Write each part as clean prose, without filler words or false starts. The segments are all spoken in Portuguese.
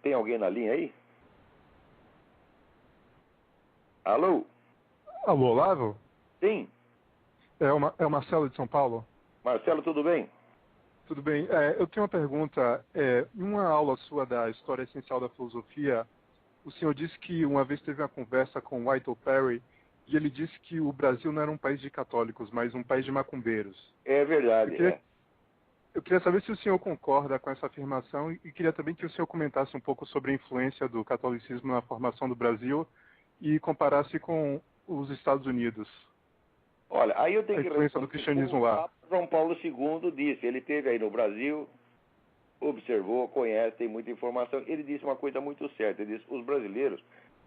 Tem alguém na linha aí? Alô? Alô, Olavo? Sim. É o Marcelo de São Paulo? Marcelo, tudo bem? Tudo bem. Eu tenho uma pergunta. Em uma aula sua da História Essencial da Filosofia, o senhor disse que uma vez teve uma conversa com Whittle Perry e ele disse que o Brasil não era um país de católicos, mas um país de macumbeiros. É verdade, Eu queria saber se o senhor concorda com essa afirmação e queria também que o senhor comentasse um pouco sobre a influência do catolicismo na formação do Brasil e comparasse com os Estados Unidos. Olha, aí eu tenho A que influência do responder cristianismo como o lá. Papa João Paulo II disse. Ele esteve aí no Brasil, observou, conhece, tem muita informação. Ele disse uma coisa muito certa. Ele disse: os brasileiros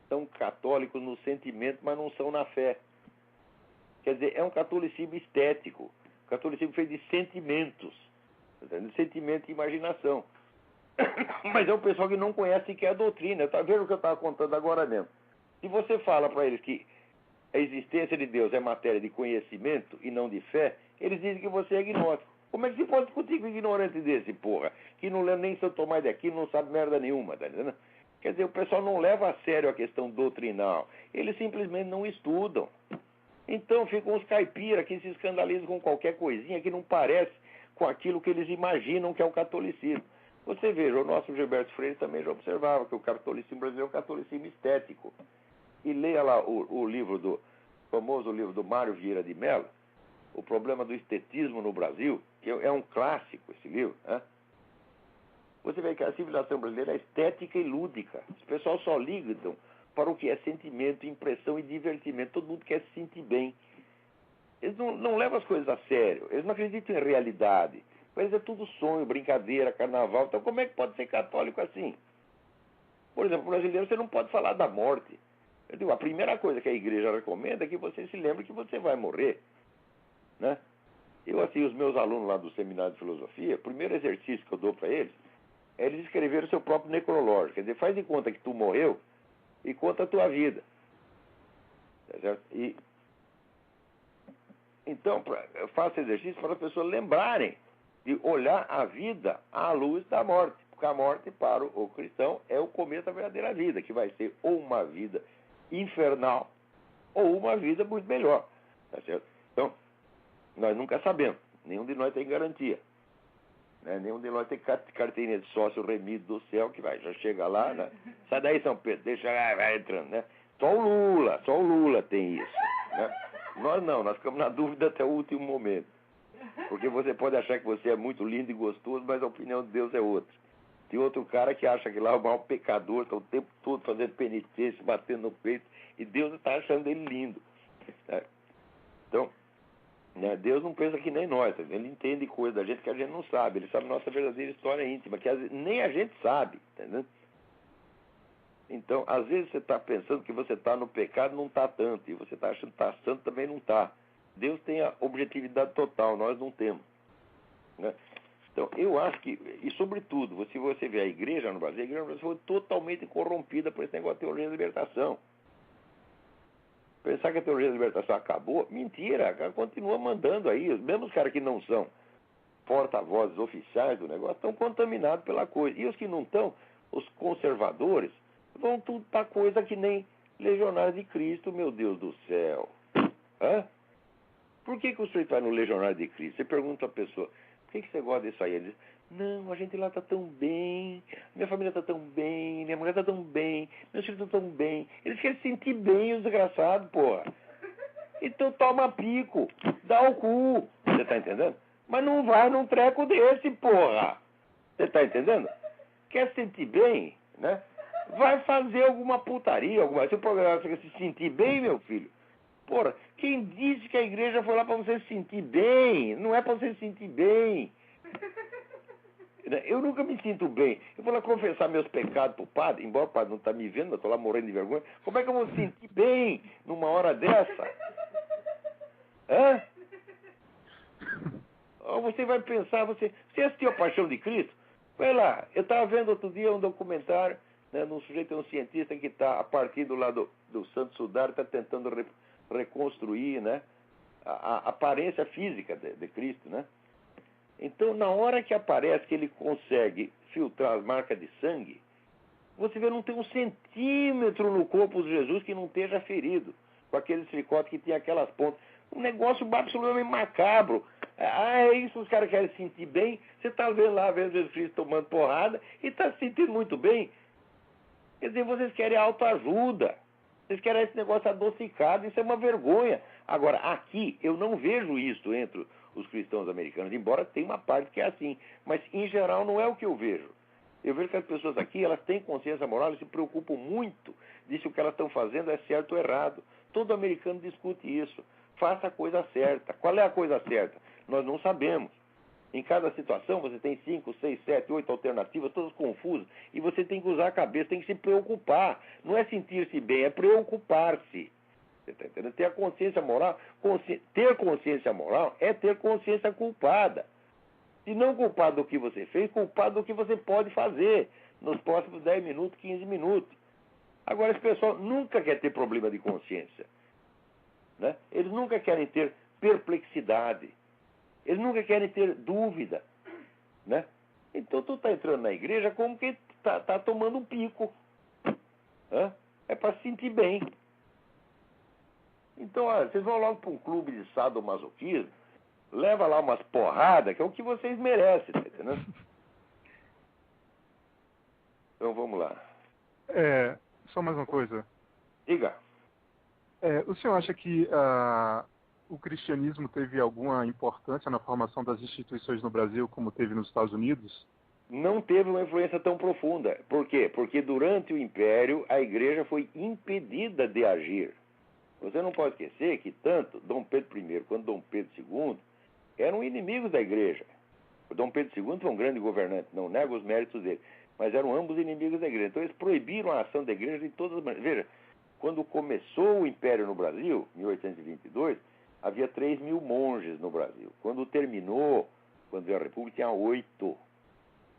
são católicos no sentimento, mas não são na fé. Quer dizer, é um catolicismo estético. O catolicismo feito de sentimentos. De sentimento e imaginação. Mas é um pessoal que não conhece sequer a doutrina. Tá vendo o que eu estava contando agora mesmo? Se você fala para eles que a existência de Deus é matéria de conhecimento e não de fé, eles dizem que você é agnóstico. Como é que você pode discutir com um ignorante desse, porra? Que não lê nem São Tomás de Aquino, não sabe merda nenhuma, tá entendendo? Quer dizer, o pessoal não leva a sério a questão doutrinal. Eles simplesmente não estudam. Então ficam os caipiras que se escandalizam com qualquer coisinha que não parece com aquilo que eles imaginam que é o catolicismo. Você veja, o nosso Gilberto Freire também já observava que o catolicismo brasileiro é um catolicismo estético. E leia lá o livro famoso livro do Mário Vieira de Mello, O Problema do Estetismo no Brasil, que é um clássico esse livro, né? Você vê que a civilização brasileira é estética e lúdica. Os pessoal só ligam para o que é sentimento, impressão e divertimento. Todo mundo quer se sentir bem. Eles não levam as coisas a sério. Eles não acreditam em realidade. Para eles é tudo sonho, brincadeira, carnaval. Então como é que pode ser católico assim? Por exemplo, o brasileiro você não pode falar da morte. Eu digo, a primeira coisa que a igreja recomenda é que você se lembre que você vai morrer, né? Eu, assim, os meus alunos lá do Seminário de Filosofia, o primeiro exercício que eu dou para eles é eles escreverem o seu próprio necrológio. Quer dizer, faz de conta que tu morreu e conta a tua vida. Tá certo? Então, eu faço exercício para as pessoas lembrarem de olhar a vida à luz da morte. Porque a morte, para o cristão, é o começo da verdadeira vida, que vai ser ou uma vida infernal ou uma vida muito melhor. Tá certo? Então, nós nunca sabemos. Nenhum de nós tem garantia. Né? Nenhum de nós tem carteirinha de sócio remido do céu, que já chega lá, né? Sai daí, São Pedro, deixa, vai entrando, né? Só o Lula tem isso, né? Nós não, nós ficamos na dúvida até o último momento. Porque você pode achar que você é muito lindo e gostoso, mas a opinião de Deus é outra. Tem outro cara que acha que lá é o maior pecador, está o tempo todo fazendo penitência, batendo no peito, e Deus está achando ele lindo. Né? Então, né, Deus não pensa que nem nós, tá? Ele entende coisas da gente que a gente não sabe, ele sabe a nossa verdadeira história íntima, que nem a gente sabe. Tá? Então, às vezes você está pensando que você está no pecado, não está tanto, e você está achando que está santo, também não está. Deus tem a objetividade total, nós não temos. Né? Então, eu acho que, e sobretudo, se você vê a igreja no Brasil foi totalmente corrompida por esse negócio de teologia da libertação. Pensar que a teologia da libertação acabou, mentira, ela continua mandando aí. Os mesmos caras que não são porta-vozes oficiais do negócio estão contaminados pela coisa. E os que não estão, os conservadores, vão tudo para coisa que nem Legionário de Cristo, meu Deus do céu. Hã? Por que o sujeito vai no Legionário de Cristo? Você pergunta a pessoa, por que você gosta disso aí? Ele diz, não, a gente lá está tão bem, minha família está tão bem, minha mulher está tão bem, meus filhos estão tão bem. Eles querem se sentir bem, os desgraçados, porra. Então toma pico, dá o cu. Você está entendendo? Mas não vai num treco desse, porra. Você está entendendo? Quer se sentir bem, né? Vai fazer alguma putaria, se o programa você quer se sentir bem, meu filho. Porra, quem disse que a igreja foi lá para você se sentir bem? Não é para você se sentir bem. Eu nunca me sinto bem. Eu vou lá confessar meus pecados pro padre, embora o padre não está me vendo, eu estou lá morrendo de vergonha. Como é que eu vou me sentir bem numa hora dessa? Hã? Você vai pensar, você assistiu A Paixão de Cristo? Vai lá, eu estava vendo outro dia um documentário, né, num sujeito, um cientista que está, a partir do lado do Santo Sudário, está tentando reconstruir, né, a aparência física de Cristo, né? Então, na hora que aparece que ele consegue filtrar as marcas de sangue, Você vê, não tem um centímetro no corpo de Jesus que não esteja ferido, com aquele chicote que tem aquelas pontas. Um negócio absolutamente macabro. É isso, os caras querem se sentir bem. Você está vendo lá, vendo Jesus Cristo tomando porrada e está se sentindo muito bem. Quer dizer, vocês querem autoajuda. Vocês querem esse negócio adocicado, isso é uma vergonha. Agora, aqui, eu não vejo isso entre os cristãos americanos, embora tenha uma parte que é assim. Mas, em geral, não é o que eu vejo. Eu vejo que as pessoas aqui, elas têm consciência moral e se preocupam muito de se o que elas estão fazendo é certo ou errado. Todo americano discute isso. Faça a coisa certa. Qual é a coisa certa? Nós não sabemos. Em cada situação você tem 5, 6, 7, 8 alternativas, todas confusas, e você tem que usar a cabeça, tem que se preocupar. Não é sentir-se bem, é preocupar-se. Você está entendendo? Ter a consciência moral, ter consciência moral é ter consciência culpada. Se não culpado do que você fez, culpado do que você pode fazer nos próximos 10 minutos, 15 minutos. Agora, esse pessoal nunca quer ter problema de consciência. Né? Eles nunca querem ter perplexidade. Eles nunca querem ter dúvida. Né? Então, tu está entrando na igreja como que tá tomando um pico. Né? É para se sentir bem. Então, olha, vocês vão logo para um clube de sadomasoquismo, leva lá umas porradas, que é o que vocês merecem, tá entendendo? Então, vamos lá. Só mais uma coisa. Diga. O senhor acha que o cristianismo teve alguma importância na formação das instituições no Brasil, como teve nos Estados Unidos? Não teve uma influência tão profunda. Por quê? Porque durante o Império, a igreja foi impedida de agir. Você não pode esquecer que tanto Dom Pedro I quanto Dom Pedro II eram inimigos da igreja. O Dom Pedro II foi um grande governante, não nego os méritos dele, mas eram ambos inimigos da igreja. Então eles proibiram a ação da igreja de todas as maneiras. Veja, quando começou o Império no Brasil, em 1822, havia 3 mil monges no Brasil. Quando terminou, quando veio a República, tinha 8.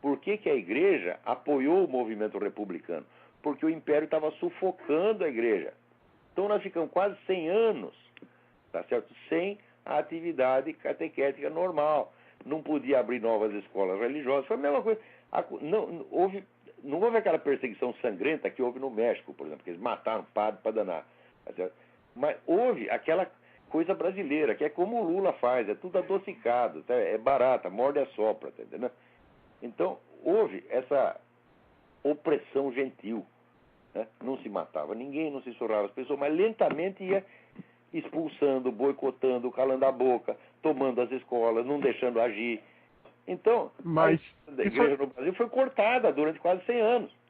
Por que que a igreja apoiou o movimento republicano? Porque o Império estava sufocando a igreja. Então nós ficamos quase 100 anos, tá certo? Sem a atividade catequética normal. Não podia abrir novas escolas religiosas. Foi a mesma coisa. Não houve aquela perseguição sangrenta que houve no México, por exemplo, que eles mataram padre para danar. Tá certo? Mas houve aquela coisa brasileira, que é como o Lula faz, é tudo adocicado, tá? É barata, morde a sopra, tá entendendo? Então, houve essa opressão gentil. Né? Não se matava ninguém, não se surrava as pessoas, mas lentamente ia expulsando, boicotando, calando a boca, tomando as escolas, não deixando agir. Então, a igreja no Brasil foi cortada durante quase 100 anos.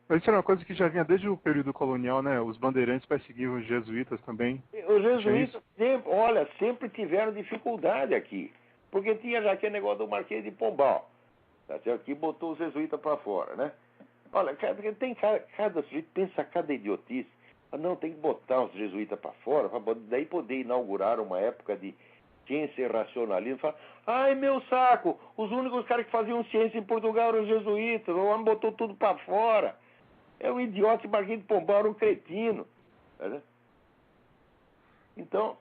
Mas isso era uma coisa que já vinha desde o período colonial, né? Os bandeirantes perseguiam os jesuítas também. Os jesuítas sempre tiveram dificuldade aqui, porque tinha já aquele negócio do Marquês de Pombal, tá certo? Que botou os jesuítas para fora, né? Olha, cada sujeito pensa cada idiotice. Não, tem que botar os jesuítas para fora, para daí poder inaugurar uma época de ciência e racionalismo. Fala, ai, meu saco, os únicos caras que faziam ciência em Portugal eram os jesuítas, o homem botou tudo para fora. É um idiota, Marquês de Pombal era um cretino. Tá? Então,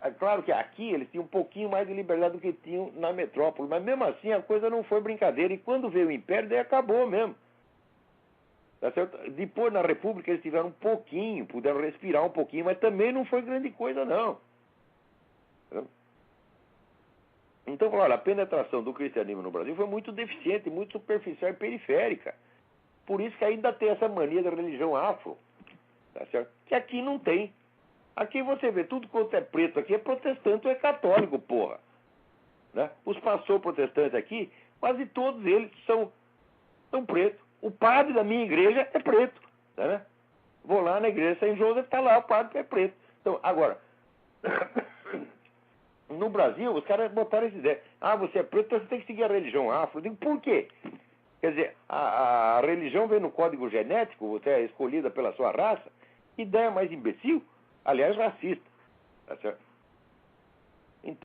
é claro que aqui eles tinham um pouquinho mais de liberdade do que tinham na metrópole, mas mesmo assim a coisa não foi brincadeira. E quando veio o Império, daí acabou mesmo. Tá certo? Depois, na República, eles tiveram um pouquinho, puderam respirar um pouquinho, mas também não foi grande coisa, não. Então, olha, a penetração do cristianismo no Brasil foi muito deficiente, muito superficial e periférica. Por isso que ainda tem essa mania da religião afro, tá certo? Que aqui não tem. Aqui você vê, tudo quanto é preto aqui é protestante ou é católico, porra. Né? Os pastores protestantes aqui, quase todos eles são pretos. O padre da minha igreja é preto. Né? Vou lá na igreja São José, está lá o padre que é preto. Então, agora, no Brasil, os caras botaram essa ideia. Ah, você é preto, então você tem que seguir a religião afro. Eu digo, por quê? Quer dizer, a religião vem no código genético, você é escolhida pela sua raça. Que ideia mais imbecil? Aliás, racista. Tá certo? Então,